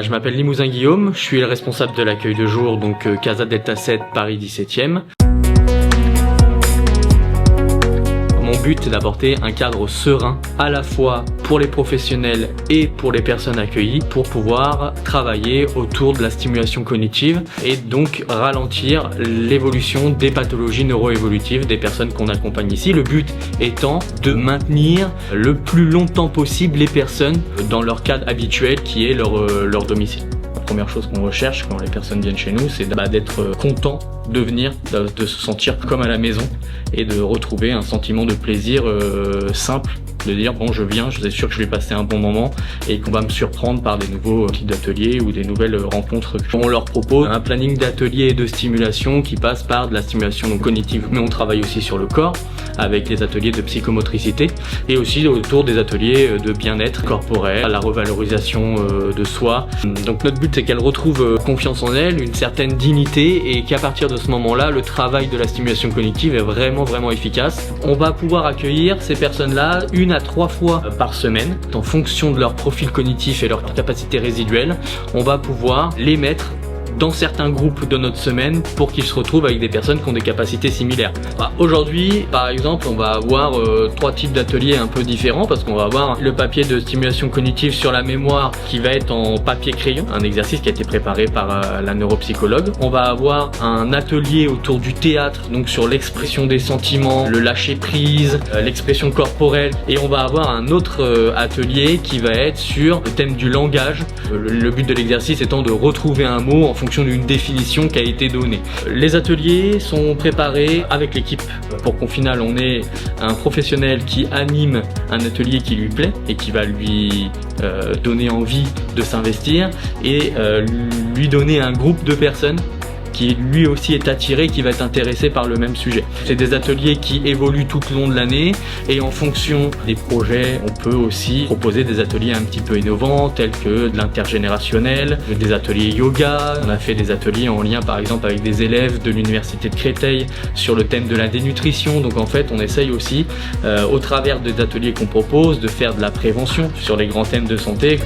Je m'appelle Limousin Guillaume, je suis le responsable de l'accueil de jour, donc Casa Delta 7, Paris 17e. Mon but est d'apporter un cadre serein à la fois pour les professionnels et pour les personnes accueillies pour pouvoir travailler autour de la stimulation cognitive et donc ralentir l'évolution des pathologies neuroévolutives des personnes qu'on accompagne ici. Le but étant de maintenir le plus longtemps possible les personnes dans leur cadre habituel qui est leur domicile. La première chose qu'on recherche quand les personnes viennent chez nous, c'est d'être content de venir, de se sentir comme à la maison et de retrouver un sentiment de plaisir simple, de dire bon je viens, je suis sûr que je vais passer un bon moment et qu'on va me surprendre par des nouveaux types d'ateliers ou des nouvelles rencontres. On leur propose un planning d'ateliers et de stimulation qui passe par de la stimulation donc cognitive, mais on travaille aussi sur le corps avec les ateliers de psychomotricité et aussi autour des ateliers de bien-être corporel, la revalorisation de soi. Donc notre but c'est qu'elle retrouve confiance en elle, une certaine dignité et qu'à partir de ce moment-là, le travail de la stimulation cognitive est vraiment efficace. On va pouvoir accueillir ces personnes-là 1 à 3 fois par semaine en fonction de leur profil cognitif et leur capacité résiduelle. On va pouvoir les mettre dans certains groupes de notre semaine pour qu'ils se retrouvent avec des personnes qui ont des capacités similaires. Aujourd'hui, par exemple, on va avoir 3 types d'ateliers un peu différents parce qu'on va avoir le papier de stimulation cognitive sur la mémoire qui va être en papier-crayon, un exercice qui a été préparé par la neuropsychologue. On va avoir un atelier autour du théâtre, donc sur l'expression des sentiments, le lâcher-prise, l'expression corporelle, et on va avoir un autre atelier qui va être sur le thème du langage. Le but de l'exercice étant de retrouver un mot en fonction d'une définition qui a été donnée. Les ateliers sont préparés avec l'équipe pour qu'au final on ait un professionnel qui anime un atelier qui lui plaît et qui va lui donner envie de s'investir et lui donner un groupe de personnes qui lui aussi est attiré, qui va être intéressé par le même sujet. C'est des ateliers qui évoluent tout au long de l'année et en fonction des projets, on peut aussi proposer des ateliers un petit peu innovants tels que de l'intergénérationnel, des ateliers yoga. On a fait des ateliers en lien par exemple avec des élèves de l'université de Créteil sur le thème de la dénutrition. Donc en fait, on essaye aussi au travers des ateliers qu'on propose de faire de la prévention sur les grands thèmes de santé.